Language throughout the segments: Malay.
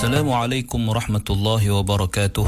Assalamualaikum warahmatullahi wabarakatuh.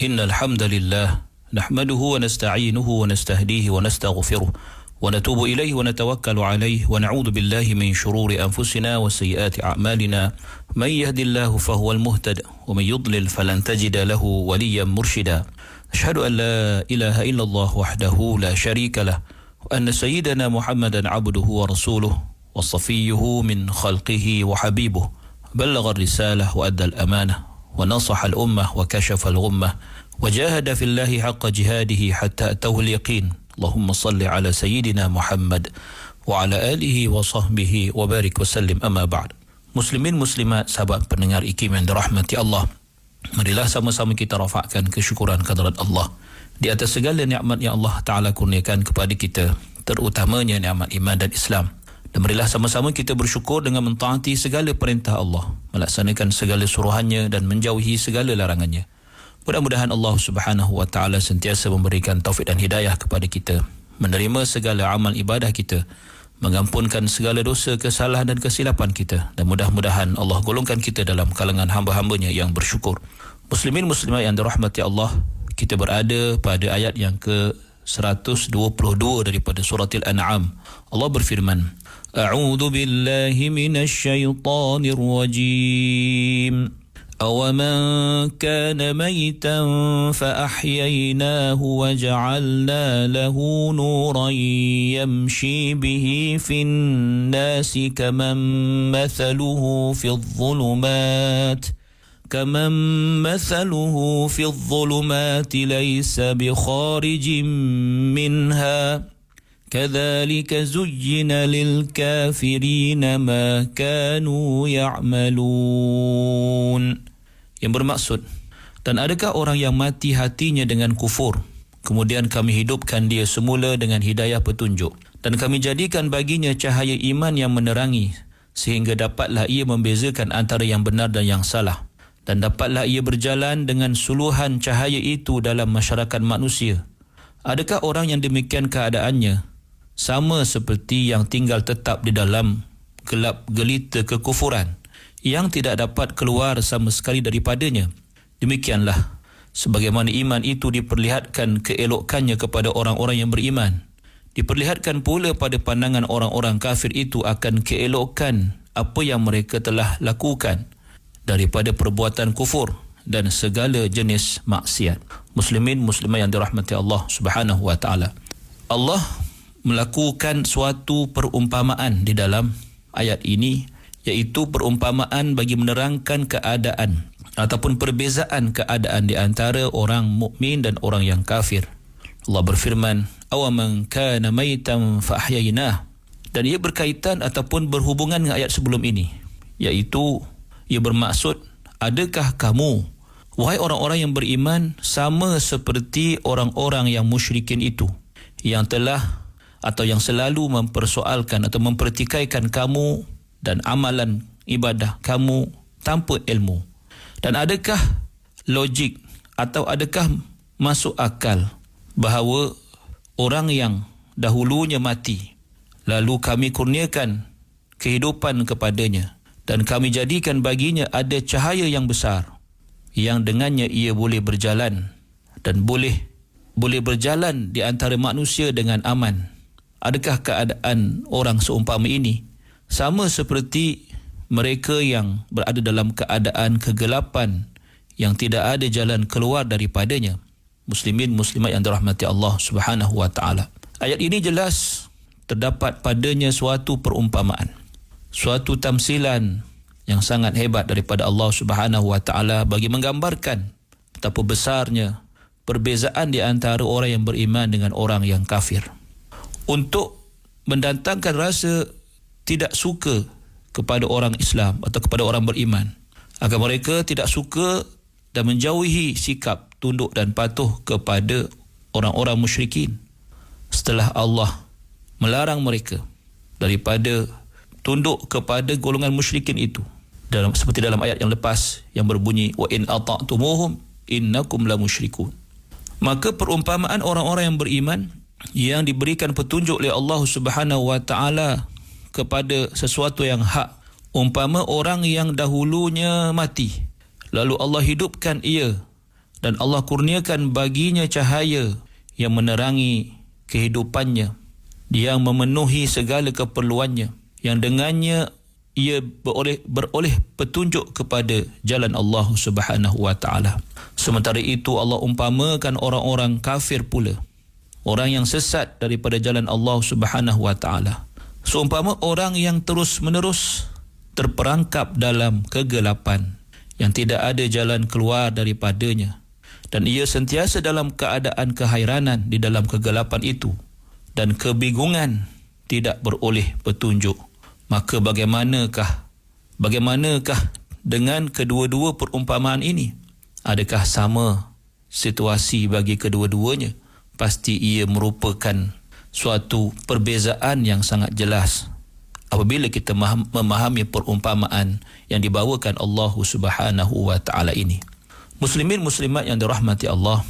Innal hamdalillah nahmaduhu wa nasta'inuhu wa nastahdihi wa nastaghfiruh wa natubu ilayhi wa natawakkalu alayhi wa na'udzu billahi min shururi anfusina wa sayyiati a'malina. Man yahdihillahu fahuwal muhtadi wa man yudlil falan tajida lahu waliyyan murshida. Ashhadu an la ilaha illallah wahdahu la syarika lah wa anna sayyidana Muhammadan 'abduhu wa rasuluhu wa safiyyuhu min khalqihi wa habibuh. بلغ الرسالة وأدى الأمانة ونصح الأمة وكشف الغمة وجاهد في الله حق جهاده حتى أتوه اليقين. اللهم صل على سيدنا محمد وعلى آله وصحبه وبارك وسلم. أما بعد. Muslimin muslimat, sahabat pendengar IKIM yang dirahmati Allah, marilah sama-sama kita rafakkan kesyukuran kehadirat Allah di atas segala nikmat yang Allah Ta'ala kurniakan kepada kita, terutamanya nikmat iman dan Islam. Dan marilah sama-sama kita bersyukur dengan mentaati segala perintah Allah, melaksanakan segala suruhannya dan menjauhi segala larangannya. Mudah-mudahan Allah Subhanahu wa Ta'ala sentiasa memberikan taufik dan hidayah kepada kita, menerima segala amal ibadah kita, mengampunkan segala dosa, kesalahan dan kesilapan kita, dan mudah-mudahan Allah golongkan kita dalam kalangan hamba-hambanya yang bersyukur. Muslimin muslimat yang dirahmati Allah, kita berada pada ayat yang ke-122 daripada surah Al-An'am. Allah berfirman, أعوذ بالله من الشيطان الرجيم أومن كان ميتا فأحييناه وجعلنا له نورا يمشي به في الناس كمن مثله في الظلمات ليس بخارج منها كذلك زين للكافرين ما كانوا يعملون. Yang bermaksud, dan adakah orang yang mati hatinya dengan kufur, kemudian kami hidupkan dia semula dengan hidayah petunjuk, dan kami jadikan baginya cahaya iman yang menerangi, sehingga dapatlah ia membezakan antara yang benar dan yang salah, dan dapatlah ia berjalan dengan suluhan cahaya itu dalam masyarakat manusia. Adakah orang yang demikian keadaannya sama seperti yang tinggal tetap di dalam gelap gelita kekufuran yang tidak dapat keluar sama sekali daripadanya? Demikianlah sebagaimana iman itu diperlihatkan keelokkannya kepada orang-orang yang beriman, diperlihatkan pula pada pandangan orang-orang kafir itu akan keelokkan apa yang mereka telah lakukan daripada perbuatan kufur dan segala jenis maksiat. Muslimin muslimat yang dirahmati Allah Subhanahu wa Ta'ala, Allah melakukan suatu perumpamaan di dalam ayat ini, iaitu perumpamaan bagi menerangkan keadaan ataupun perbezaan keadaan di antara orang mukmin dan orang yang kafir. Allah berfirman, awaman kana maitan fa ahyaynah, dan ia berkaitan ataupun berhubungan dengan ayat sebelum ini, iaitu ia bermaksud, adakah kamu wahai orang-orang yang beriman sama seperti orang-orang yang musyrikin itu, yang telah atau yang selalu mempersoalkan atau mempertikaikan kamu dan amalan ibadah kamu tanpa ilmu? Dan adakah logik atau adakah masuk akal bahawa orang yang dahulunya mati, lalu kami kurniakan kehidupan kepadanya dan kami jadikan baginya ada cahaya yang besar yang dengannya ia boleh berjalan dan boleh berjalan di antara manusia dengan aman? Adakah keadaan orang seumpama ini sama seperti mereka yang berada dalam keadaan kegelapan yang tidak ada jalan keluar daripadanya? Muslimin muslimat yang dirahmati Allah Subhanahu wa Ta'ala, ayat ini jelas terdapat padanya suatu perumpamaan, suatu tamsilan yang sangat hebat daripada Allah Subhanahu wa Ta'ala bagi menggambarkan betapa besarnya perbezaan di antara orang yang beriman dengan orang yang kafir, untuk mendatangkan rasa tidak suka kepada orang Islam atau kepada orang beriman, agar mereka tidak suka dan menjauhi sikap tunduk dan patuh kepada orang-orang musyrikin, setelah Allah melarang mereka daripada tunduk kepada golongan musyrikin itu, seperti dalam ayat yang lepas yang berbunyi, wa in ata'tumuhum innakum la musyrikun. Maka perumpamaan orang-orang yang beriman yang diberikan petunjuk oleh Allah Subhanahu wa Ta'ala kepada sesuatu yang hak, umpama orang yang dahulunya mati lalu Allah hidupkan ia dan Allah kurniakan baginya cahaya yang menerangi kehidupannya, yang memenuhi segala keperluannya, yang dengannya ia beroleh petunjuk kepada jalan Allah Subhanahu wa taala. Sementara itu Allah umpamakan orang-orang kafir pula, orang yang sesat daripada jalan Allah Subhanahu wa taala, seumpama orang yang terus-menerus terperangkap dalam kegelapan yang tidak ada jalan keluar daripadanya, dan ia sentiasa dalam keadaan kehairanan di dalam kegelapan itu dan kebingungan, tidak beroleh petunjuk. Maka bagaimanakah dengan kedua-dua perumpamaan ini? Adakah sama situasi bagi kedua-duanya? Pasti ia merupakan suatu perbezaan yang sangat jelas apabila kita memahami perumpamaan yang dibawakan Allah Subhanahu wa taala ini. Muslimin muslimat yang dirahmati Allah,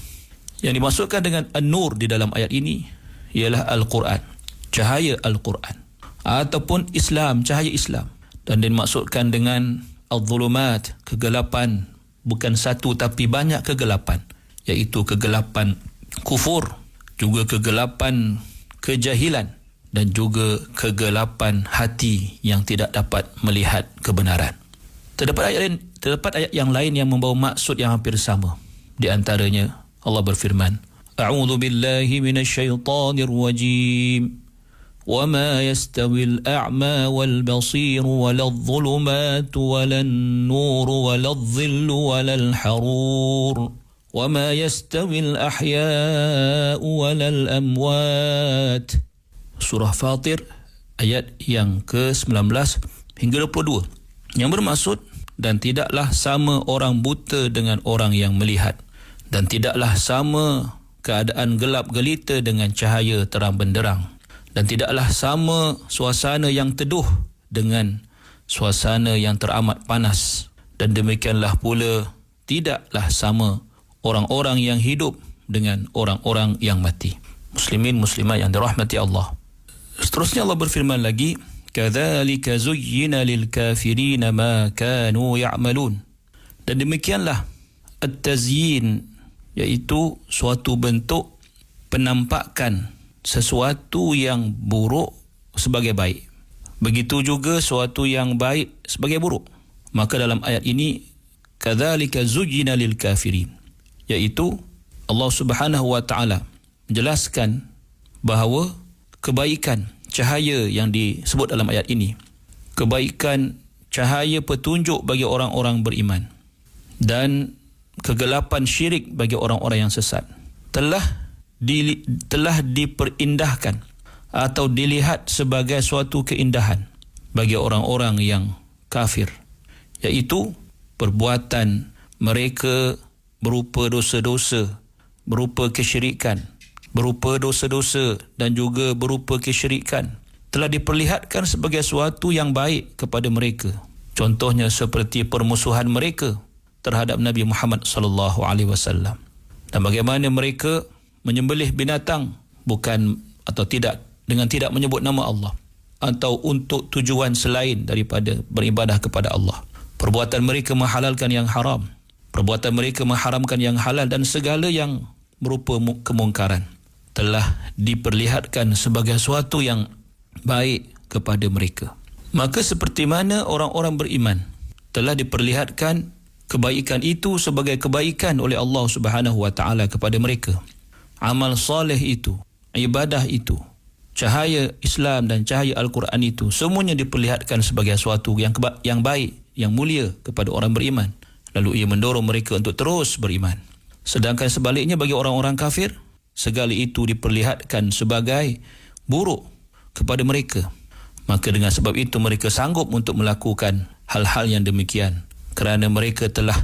yang dimaksudkan dengan an-nur di dalam ayat ini ialah Al-Quran, cahaya Al-Quran, ataupun Islam, cahaya Islam. Dan dimaksudkan dengan al-zulumat, kegelapan, bukan satu tapi banyak kegelapan, iaitu kegelapan kufur, juga kegelapan kejahilan, dan juga kegelapan hati yang tidak dapat melihat kebenaran. Terdapat ayat yang lain yang membawa maksud yang hampir sama. Di antaranya Allah berfirman, A'udzu billahi minasyaitonir rajim. وَمَا يَسْتَوِي الْأَعْمَى وَالْبَصِيرُ وَلَا الظُّلُمَاتُ وَلَا النُّورُ وَلَا الظِّلُّ وَلَا الْحَرُورُ وَمَا يَسْتَوِي الْأَحْيَاءُ وَلَا الْأَمْوَاتُ. Surah Fatir ayat yang ke-19 hingga 22, yang bermaksud, dan tidaklah sama orang buta dengan orang yang melihat, dan tidaklah sama keadaan gelap gelita dengan cahaya terang benderang, dan tidaklah sama suasana yang teduh dengan suasana yang teramat panas, dan demikianlah pula tidaklah sama orang-orang yang hidup dengan orang-orang yang mati. Muslimin muslimat yang dirahmati Allah. Seterusnya Allah berfirman lagi, kadzalika zuyyina lil kafirin ma kanu ya'malun. Dan demikianlah at-tazyin, iaitu suatu bentuk penampakan sesuatu yang buruk sebagai baik, begitu juga suatu yang baik sebagai buruk. Maka dalam ayat ini kadzalika zuyyina lil kafirin, iaitu Allah Subhanahu wa taala menjelaskan bahawa kebaikan cahaya yang disebut dalam ayat ini, kebaikan cahaya petunjuk bagi orang-orang beriman, dan kegelapan syirik bagi orang-orang yang sesat, telah diperindahkan atau dilihat sebagai suatu keindahan bagi orang-orang yang kafir, iaitu perbuatan mereka berupa dosa-dosa, berupa kesyirikan, berupa dosa-dosa dan juga berupa kesyirikan, telah diperlihatkan sebagai suatu yang baik kepada mereka. Contohnya seperti permusuhan mereka terhadap Nabi Muhammad sallallahu alaihi wasallam, dan bagaimana mereka menyembelih binatang bukan atau tidak dengan tidak menyebut nama Allah, atau untuk tujuan selain daripada beribadah kepada Allah. Perbuatan mereka menghalalkan yang haram, perbuatan mereka mengharamkan yang halal, dan segala yang berupa kemungkaran telah diperlihatkan sebagai suatu yang baik kepada mereka. Maka seperti mana orang-orang beriman telah diperlihatkan kebaikan itu sebagai kebaikan oleh Allah Subhanahu wa taala kepada mereka, amal soleh itu, ibadah itu, cahaya Islam dan cahaya Al-Quran itu, semuanya diperlihatkan sebagai suatu yang baik, yang mulia kepada orang beriman. Lalu ia mendorong mereka untuk terus beriman. Sedangkan sebaliknya bagi orang-orang kafir, segala itu diperlihatkan sebagai buruk kepada mereka. Maka dengan sebab itu mereka sanggup untuk melakukan hal-hal yang demikian, kerana mereka telah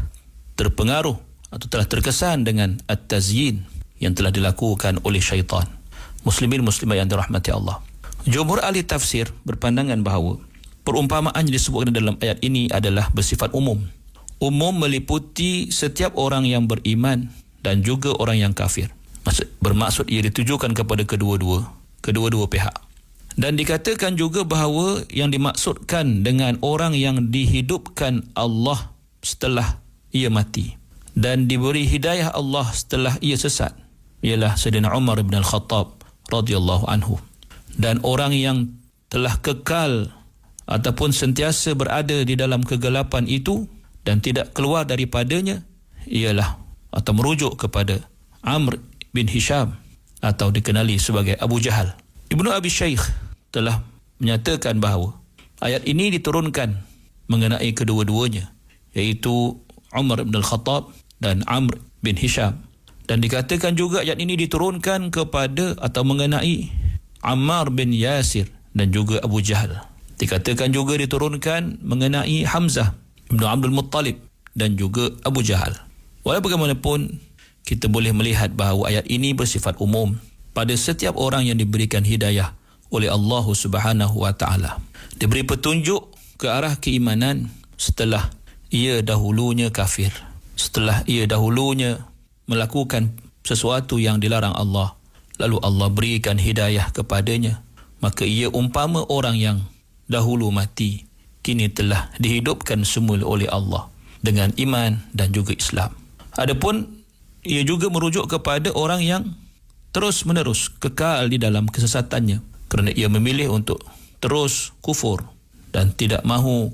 terpengaruh atau telah terkesan dengan at-tazyin yang telah dilakukan oleh syaitan. Muslimin muslimat yang dirahmati Allah, jumhur ahli tafsir berpandangan bahawa perumpamaan yang disebutkan dalam ayat ini adalah bersifat umum. Umum meliputi setiap orang yang beriman dan juga orang yang kafir. Bermaksud ia ditujukan kepada kedua-dua pihak. Dan dikatakan juga bahawa yang dimaksudkan dengan orang yang dihidupkan Allah setelah ia mati. Dan diberi hidayah Allah setelah ia sesat, ialah Sayyidina Umar bin Al-Khattab radhiyallahu anhu. Dan orang yang telah kekal ataupun sentiasa berada di dalam kegelapan itu dan tidak keluar daripadanya ialah atau merujuk kepada Amr bin Hisham atau dikenali sebagai Abu Jahal. Ibnu Abi Shaykh telah menyatakan bahawa ayat ini diturunkan mengenai kedua-duanya, iaitu Umar bin Al-Khattab dan Amr bin Hisham. Dan dikatakan juga ayat ini diturunkan kepada atau mengenai Ammar bin Yasir dan juga Abu Jahal. Dikatakan juga diturunkan mengenai Hamzah bin Abdul Muttalib dan juga Abu Jahal. Walau bagaimanapun, kita boleh melihat bahawa ayat ini bersifat umum pada setiap orang yang diberikan hidayah oleh Allah Subhanahu wa taala. Diberi petunjuk ke arah keimanan setelah ia dahulunya kafir, setelah ia dahulunya melakukan sesuatu yang dilarang Allah, lalu Allah berikan hidayah kepadanya, maka ia umpama orang yang dahulu mati, kini telah dihidupkan semula oleh Allah dengan iman dan juga Islam. Adapun ia juga merujuk kepada orang yang terus menerus kekal di dalam kesesatannya kerana ia memilih untuk terus kufur dan tidak mahu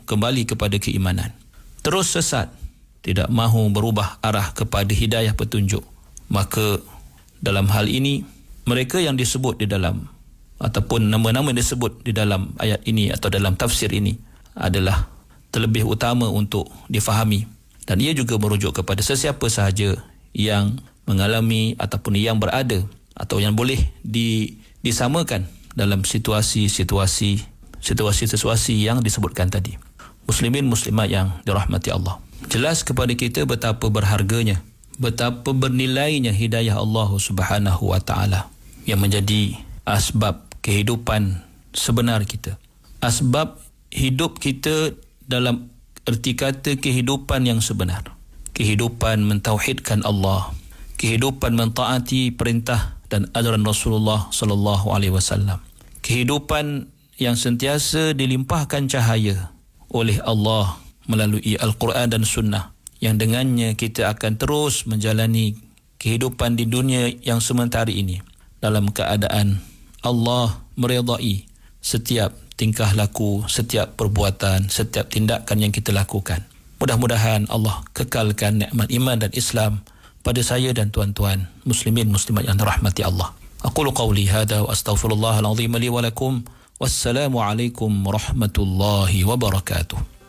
kembali kepada keimanan. Terus sesat, tidak mahu berubah arah kepada hidayah petunjuk. Maka dalam hal ini, mereka yang disebut di dalam ataupun nama-nama disebut di dalam ayat ini atau dalam tafsir ini adalah terlebih utama untuk difahami. Dan ia juga merujuk kepada sesiapa sahaja yang mengalami ataupun yang berada atau yang boleh disamakan dalam situasi yang disebutkan tadi. Muslimin muslimat yang dirahmati Allah. Jelas kepada kita betapa berharganya, betapa bernilainya hidayah Allah Subhanahu wa taala yang menjadi asbab kehidupan sebenar kita. Asbab hidup kita dalam erti kata kehidupan yang sebenar. Kehidupan mentauhidkan Allah, kehidupan mentaati perintah dan ajaran Rasulullah sallallahu alaihi wasallam. Kehidupan yang sentiasa dilimpahkan cahaya oleh Allah melalui Al-Quran dan Sunnah, yang dengannya kita akan terus menjalani kehidupan di dunia yang sementara ini dalam keadaan Allah meridai setiap tingkah laku, setiap perbuatan, setiap tindakan yang kita lakukan. Mudah-mudahan Allah kekalkan nikmat iman dan Islam pada saya dan tuan-tuan muslimin muslimat yang dirahmati Allah. Aqulu qawli hadha wa astaghfirullahal azim li wa lakum. Wassalamu alaikum warahmatullahi wabarakatuh.